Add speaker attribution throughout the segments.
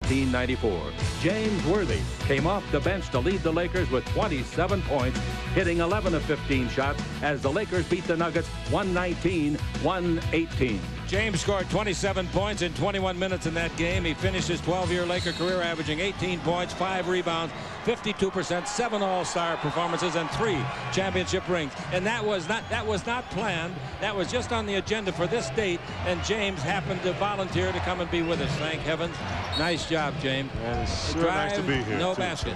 Speaker 1: 1994. James Worthy came off the bench to lead the Lakers with 27 points, hitting 11 of 15 shots as the Lakers beat the Nuggets 119-118.
Speaker 2: James scored 27 points in 21 minutes in that game. He finished his 12-year Laker career averaging 18 points, 5 rebounds, 52%, 7 All-Star performances, and 3 championship rings. And that was not planned. That was just on the agenda for this date, and James happened to volunteer to come and be with us. Thank heavens. Nice job, James.
Speaker 3: And it's sure nice to be here.
Speaker 2: No basket.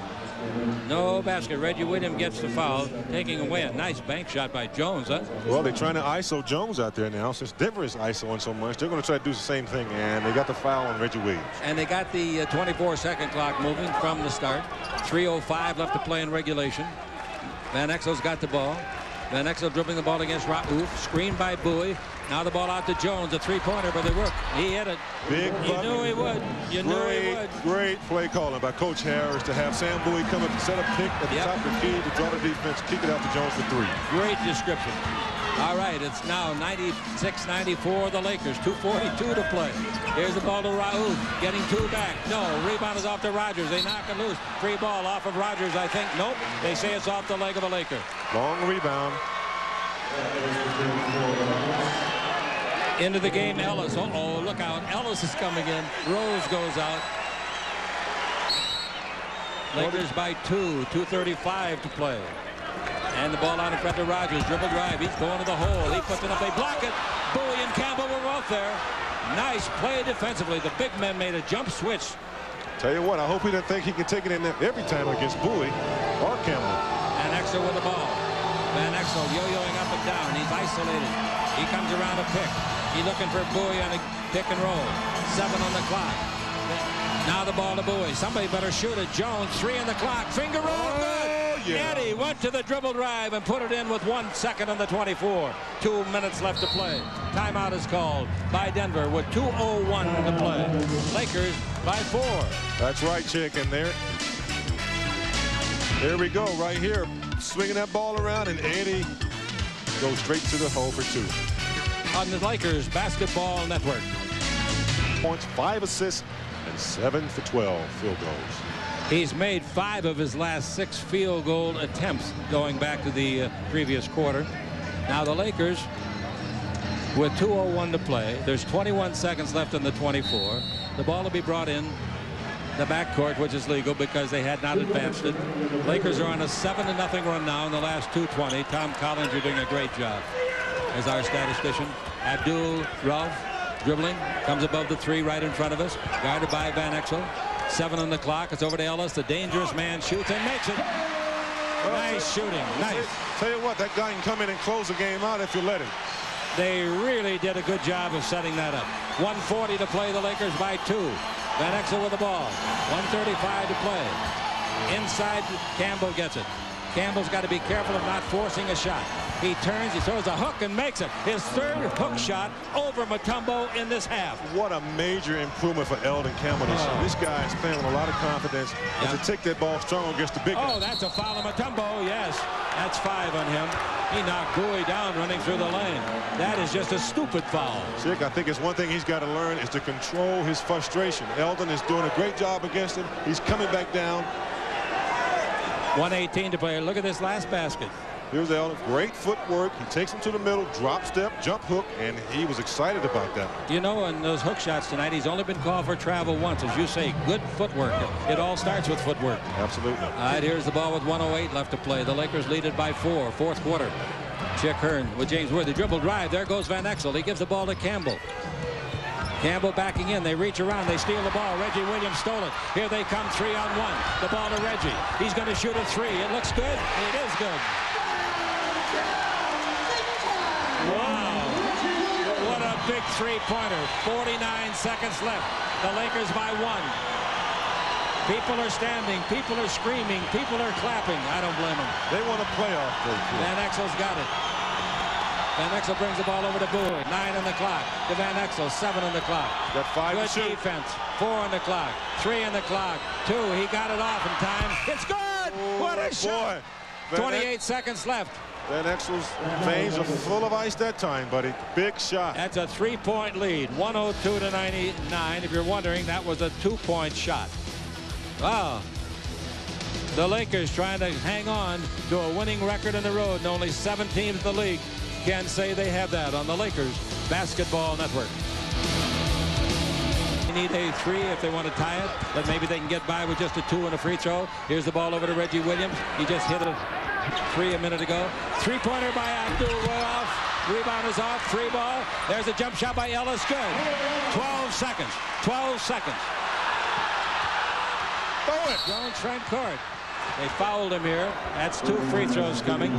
Speaker 2: No basket. Reggie Williams gets the foul, taking away a nice bank shot by Jones, huh?
Speaker 3: Well, they're trying to ISO Jones out there now. Since Denver is ISOing so much, they're going to try to do the same thing, and they got the foul on Reggie Williams.
Speaker 2: And they got the 24-second clock moving from the start. 3:05 left to play in regulation. Van Exel's got the ball. Van Exel dribbling the ball against Raouf. Screened by Bowie. Now the ball out to Jones, a three-pointer, but they work. He hit it.
Speaker 3: Big
Speaker 2: You knew he would. You knew he would.
Speaker 3: Great play calling by Coach Harris to have Sam Bowie come up and set a pick at the top of the key to draw the defense, kick it out to Jones for 3.
Speaker 2: Great description. All right, it's now 96-94 the Lakers. 2:42 to play. Here's the ball to Raouf, getting 2 back. No, rebound is off to Rogers. They knock it loose. Free ball off of Rogers, I think. Nope, they say it's off the leg of a Laker.
Speaker 3: Long rebound.
Speaker 2: Into the game, Ellis. Uh-oh, look out. Ellis is coming in. Rose goes out. Lakers by 2. 2:35 to play. And the ball out in front of Rogers. Dribble drive. He's going to the hole. He puts it up. They block it. Bowie and Campbell were both there. Nice play defensively. The big men made a jump switch.
Speaker 3: Tell you what, I hope he doesn't think he can take it in there every time against Bowie or Campbell.
Speaker 2: Van Exel with the ball. Van Exel yo-yoing up and down. He's isolated. He comes around a pick. He's looking for Bowie on a pick and roll. 7 on the clock. Now the ball to Bowie. Somebody better shoot it. Jones, 3 on the clock. Finger roll, good.
Speaker 3: Yeah.
Speaker 2: Eddie went to the dribble drive and put it in with 1 second on the 24. 2 minutes left to play. Timeout is called by Denver with 2:01 to play. Lakers by 4.
Speaker 3: That's right, Chick. And there we go, right here. Swinging that ball around, and Eddie goes straight to the hole for 2.
Speaker 2: On the Lakers Basketball Network.
Speaker 3: Points, 5 assists, and 7 for 12 field goals.
Speaker 2: He's made 5 of his last 6 field goal attempts going back to the previous quarter. Now the Lakers with 2:01 to play. There's 21 seconds left in the 24. The ball will be brought in the backcourt, which is legal because they had not advanced it. Lakers are on a 7-0 run now in the last 2:20. Tom Collins, you're doing a great job as our statistician. Abdul Rauf dribbling, comes above the 3 right in front of us, guarded by Van Exel. 7 on the clock. It's over to Ellis. The dangerous man shoots and makes it.
Speaker 3: Well,
Speaker 2: nice shooting. Nice.
Speaker 3: Tell you what, that guy can come in and close the game out if you let him.
Speaker 2: They really did a good job of setting that up. 1:40 to play. The Lakers by 2. Van Exel with the ball. 1:35 to play. Inside, Campbell gets it. Campbell's got to be careful of not forcing a shot. He turns, he throws a hook and makes it. His 3rd hook shot over Mutombo in this half.
Speaker 3: What a major improvement for Eldon Campbell this year. This guy is playing with a lot of confidence. And to take that ball strong against the big guy.
Speaker 2: Oh, that's a foul on Mutombo, yes. That's 5 on him. He knocked Bowie down running through the lane. That is just a stupid foul.
Speaker 3: Chick, I think it's one thing he's got to learn is to control his frustration. Eldon is doing a great job against him. He's coming back down.
Speaker 2: 1:18 to play. Look at this last basket.
Speaker 3: Here's Eldon. Great footwork. He takes him to the middle, drop step, jump hook, and he was excited about that.
Speaker 2: You know, in those hook shots tonight, he's only been called for travel once. As you say, good footwork. It all starts with footwork.
Speaker 3: Absolutely.
Speaker 2: All right, here's the ball with 1:08 left to play. The Lakers lead it by 4. 4th quarter. Chick Hearn with James Worthy. Dribble drive. There goes Van Exel. He gives the ball to Campbell. Campbell backing in. They reach around. They steal the ball. Reggie Williams stole it. Here they come 3-on-1. The ball to Reggie. He's going to shoot a 3. It looks good. It is good. Wow. What a big 3-pointer. 49 seconds left. The Lakers by 1. People are standing. People are screaming. People are clapping. I don't blame them.
Speaker 3: They want a playoff break.
Speaker 2: Van Exel's got it. Van Exel brings the ball over to Bowie. 9 on the clock. To Van Exel. 7 on the clock.
Speaker 3: Got 5
Speaker 2: Good
Speaker 3: to shoot.
Speaker 2: defense. 4 on the clock. 3 on the clock. 2. He got it off in time. It's good.
Speaker 3: Oh,
Speaker 2: what a shot. 28 seconds left.
Speaker 3: Van Exel's veins are full of ice that time, buddy. Big shot.
Speaker 2: That's a 3-point lead, 102 to 99. If you're wondering, that was a 2-point shot. Wow. The Lakers trying to hang on to a winning record on the road, and only 7 teams in the league can say they have that on the Lakers Basketball Network. They need a 3 if they want to tie it, but maybe they can get by with just a 2 and a free throw. Here's the ball over to Reggie Williams. He just hit a 3 a minute ago. 3-pointer by Abdul-Rauf. Rebound is off. 3 ball. There's a jump shot by Ellis. Good. 12 seconds. 12 seconds.
Speaker 3: Throw it.
Speaker 2: Jones front court. They fouled him here. That's 2 free throws coming.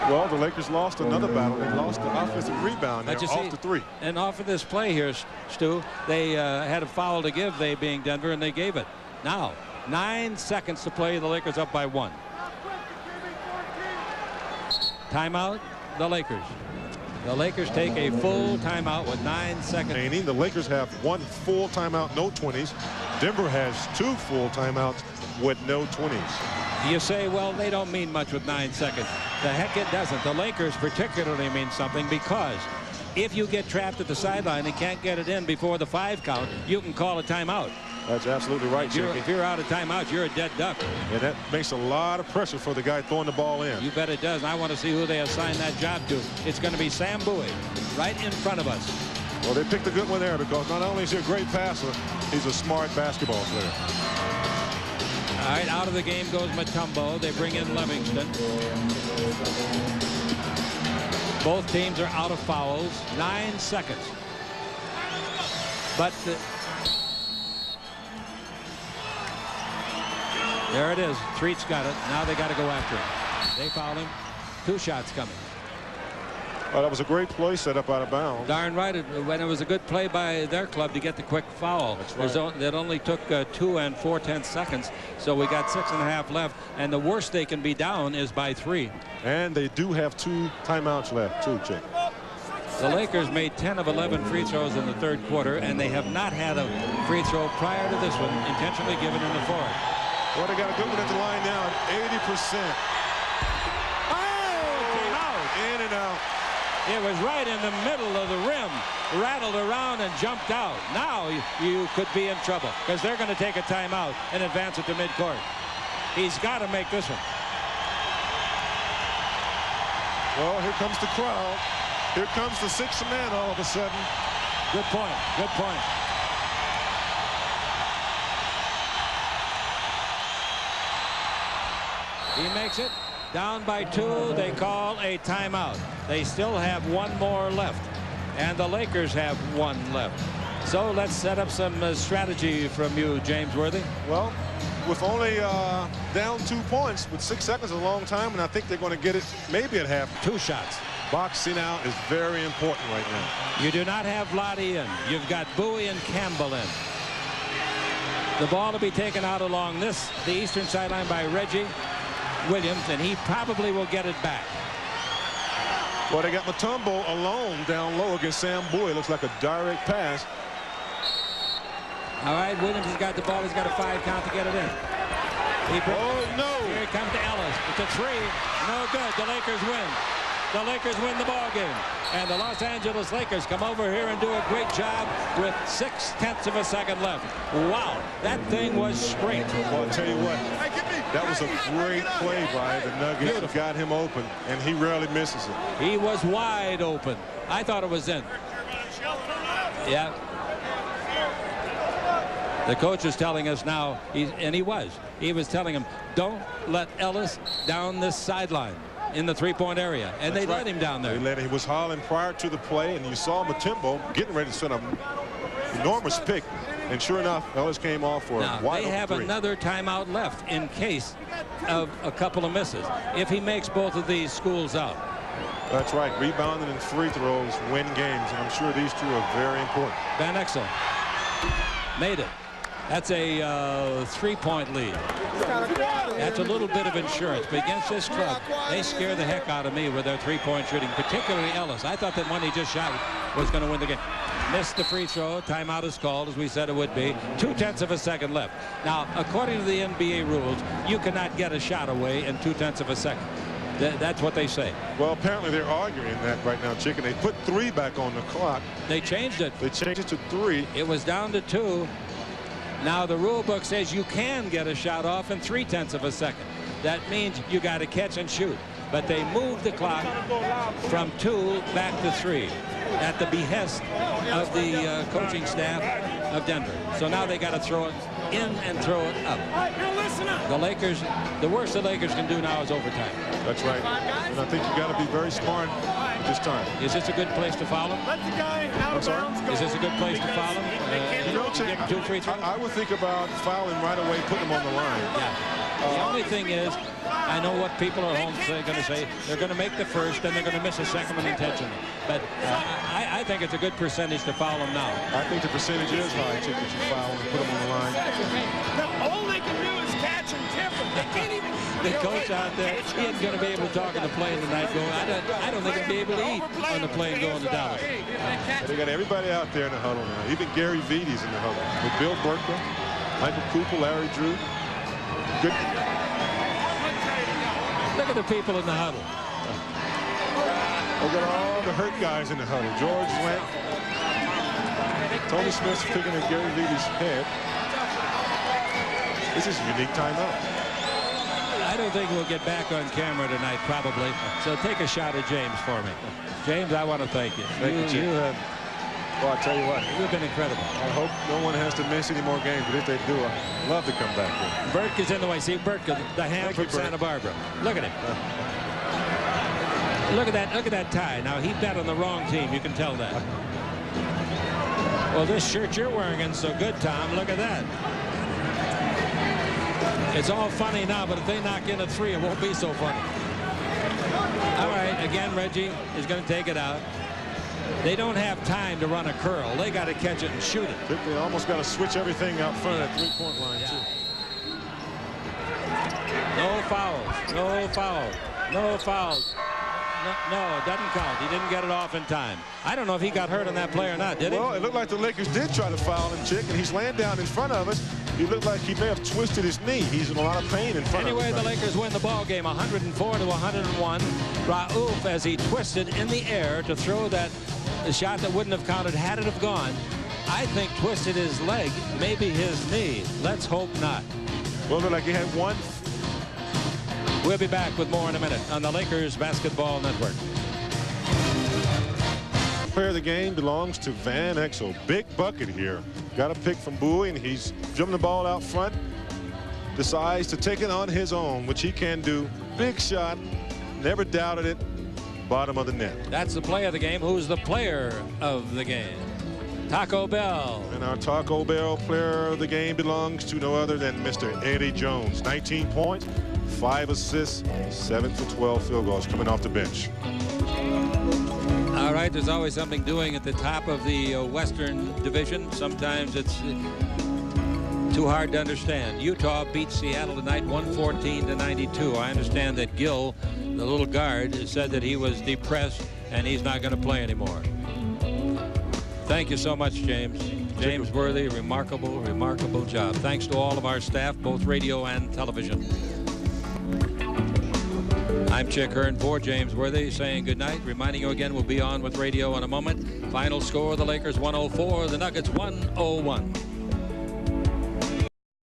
Speaker 3: Well, the Lakers lost another battle. They lost the offensive rebound there off the 3.
Speaker 2: And off of this play here, Stu, they had a foul to give, they being Denver, and they gave it. Now, 9 seconds to play. The Lakers up by 1. Timeout, the Lakers. The Lakers take a full timeout with 9 seconds.
Speaker 3: The Lakers have 1 full timeout, no 20s. Denver has 2 full timeouts with no 20s.
Speaker 2: You say, well, they don't mean much with 9 seconds. The heck it doesn't. The Lakers particularly mean something, because if you get trapped at the sideline and can't get it in before the 5 count, you can call a timeout.
Speaker 3: That's absolutely right,
Speaker 2: if you're out of timeout, you're a dead duck.
Speaker 3: And that makes a lot of pressure for the guy throwing the ball in.
Speaker 2: You bet it does. And I want to see who they assign that job to. It's going to be Sam Bowie right in front of us.
Speaker 3: Well, they picked a good one there, because not only is he a great passer, he's a smart basketball player.
Speaker 2: All right, out of the game goes Mutombo. They bring in Livingston. Both teams are out of fouls. 9 seconds. But there it is. Treat's got it. Now they got to go after him. They fouled him. 2 shots coming.
Speaker 3: Well, that was a great play set up out of bounds.
Speaker 2: Darn right. When it was a good play by their club to get the quick foul.
Speaker 3: That's right.
Speaker 2: It only took 2 4/10 seconds. So we got 6.5 left. And the worst they can be down is by 3.
Speaker 3: And they do have 2 timeouts left, too, Chick.
Speaker 2: The Lakers made 10 of 11 free throws in the 3rd quarter, and they have not had a free throw prior to this one intentionally given in the 4th.
Speaker 3: Well, they got a good one at the line now at 80%.
Speaker 2: Oh, came out.
Speaker 3: In and out.
Speaker 2: It was right in the middle of the rim, rattled around and jumped out. Now you could be in trouble, because they're going to take a timeout and advance it to midcourt. He's got to make this one.
Speaker 3: Well, here comes the crowd. Here comes the 6th man all of a sudden.
Speaker 2: Good point. Good point. He makes it. Down by 2. They call a timeout. They still have 1 more left. And the Lakers have 1 left. So let's set up some strategy from you, James Worthy.
Speaker 3: Well, with only down 2 points, with 6 seconds is a long time, and I think they're going to get it maybe at half.
Speaker 2: 2 shots.
Speaker 3: Boxing out is very important right now.
Speaker 2: You do not have Lottie in. You've got Bowie and Campbell in. The ball to be taken out along the eastern sideline by Reggie Williams, and he probably will get it back.
Speaker 3: Well, they got Mutombo alone down low against Sam Bowie. Looks like a direct pass.
Speaker 2: All right, Williams has got the ball. He's got a 5 count to get it in.
Speaker 3: Oh, no.
Speaker 2: Here he comes to Ellis. It's a 3. No good. The Lakers win. The Lakers win the ball game. And the Los Angeles Lakers come over here and do a great job with 0.6 of a second left. Wow, that thing was straight.
Speaker 3: Well, I'll tell you what, that was a great play by the Nuggets. Beautiful. Got him open, and he rarely misses it.
Speaker 2: He was wide open. I thought it was in. Yeah. The coach is telling us now, and he was telling him, don't let Ellis down this sideline in the 3-point area, and they let him down there.
Speaker 3: They let him. He was hollering prior to the play, and you saw Mutombo getting ready to send an enormous pick, and sure enough, Ellis came off for a wide
Speaker 2: they have
Speaker 3: 3.
Speaker 2: Another timeout left in case of a couple of misses. If he makes both of these schools out.
Speaker 3: That's right. Rebounding and free throws win games, and I'm sure these 2 are very important.
Speaker 2: Van Exel made it. That's a 3-point lead. That's a little bit of insurance. But against this club, they scare the heck out of me with their 3-point shooting, particularly Ellis. I thought that one he just shot was going to win the game. Missed the free throw. Timeout is called, as we said it would be. 0.2 of a second left. Now, according to the NBA rules, you cannot get a shot away in 0.2 of a second. That's what they say.
Speaker 3: Well, apparently they're arguing that right now, Chick, and they put 3 back on the clock.
Speaker 2: They changed it.
Speaker 3: They changed it to 3.
Speaker 2: It was down to 2. Now the rule book says you can get a shot off in 0.3 of a second. That means you got to catch and shoot. But they moved the clock from 2 back to 3 at the behest of the coaching staff of Denver. So now they got to throw it in and throw it up. The Lakers, the worst the Lakers can do now is overtime.
Speaker 3: That's right. And I think you got to be very smart this time.
Speaker 2: Is this a good place to foul him?
Speaker 4: Let the guy out of bounds go.
Speaker 2: Is this a good place to foul him?
Speaker 3: You know, Chick,
Speaker 2: 2 free throws?
Speaker 3: I would think about fouling right away, putting them on the line.
Speaker 2: Yeah. The only thing is, I know what people at home are going to say. They're going to make the first, then they're going to miss a second one intentionally. But I think it's a good percentage to foul them now.
Speaker 3: I think the percentage is high, Chick, that you foul and put them on the line.
Speaker 4: All they can do is catch and tip them. They can't even.
Speaker 2: The coach out there, he isn't going to be able to talk on the plane tonight. Going, I don't think he'll be able to eat on the plane going to Dallas.
Speaker 3: They got everybody out there in the huddle now. Even Gary Vides in the huddle with Bill Burkle, Michael Cooper, Larry Drew. Good.
Speaker 2: Look at the people in the huddle.
Speaker 3: Look at all the hurt guys in the huddle. George went. Tony Smith's picking at Gary Vides' head. This is a unique timeout.
Speaker 2: I don't think we'll get back on camera tonight, probably. So take a shot at James for me. James, I want to thank you.
Speaker 3: You have. Well, I tell you what.
Speaker 2: You've been incredible.
Speaker 3: I hope no one has to miss any more games, but if they do, I'd love to come back here.
Speaker 2: Burke is in the way. See, Burke, the ham from Santa Barbara. Look at him. Look at that tie. Now, he bet on the wrong team. You can tell that. Well, this shirt you're wearing isn't so good, Tom. Look at that. It's all funny now, but if they knock in a 3, it won't be so funny. All right, again, Reggie is going to take it out. They don't have time to run a curl. They got to catch it and shoot it.
Speaker 3: They almost got to switch everything out front at 3-point line, too.
Speaker 2: No fouls. No fouls. No fouls. No, it doesn't count. He didn't get it off in time. I don't know if he got hurt on that play or not, did he?
Speaker 3: Well, it looked like the Lakers did try to foul him, Chick, and he's laying down in front of us. He looked like he may have twisted his knee. He's in a lot of pain in front of us.
Speaker 2: Anyway, the Lakers win the ball game 104-101. Rauf, as he twisted in the air to throw that shot that wouldn't have counted had it have gone, I think twisted his leg, maybe his knee. Let's hope not.
Speaker 3: Well, it looked like he had one.
Speaker 2: We'll be back with more in a minute on the Lakers Basketball Network.
Speaker 3: Player of the game belongs to Van Exel. Big bucket here. Got a pick from Bowie, and he's dribbling the ball out front. Decides to take it on his own, which he can do. Big shot. Never doubted it. Bottom of the net.
Speaker 2: That's the play of the game. Who's the player of the game? Taco Bell.
Speaker 3: And our Taco Bell player of the game belongs to no other than Mr. Eddie Jones. 19 points, 5 assists, 7 for 12 field goals coming off the bench.
Speaker 2: All right, there's always something doing at the top of the Western Division. Sometimes it's too hard to understand. Utah beat Seattle tonight 114-92. I understand that Gill, the little guard, said that he was depressed and he's not going to play anymore. Thank you so much, James. James Worthy, remarkable, remarkable job. Thanks to all of our staff, both radio and television. I'm Chick Hearn for James Worthy saying good night. Reminding you again, we'll be on with radio in a moment. Final score, the Lakers 104, the Nuggets 101.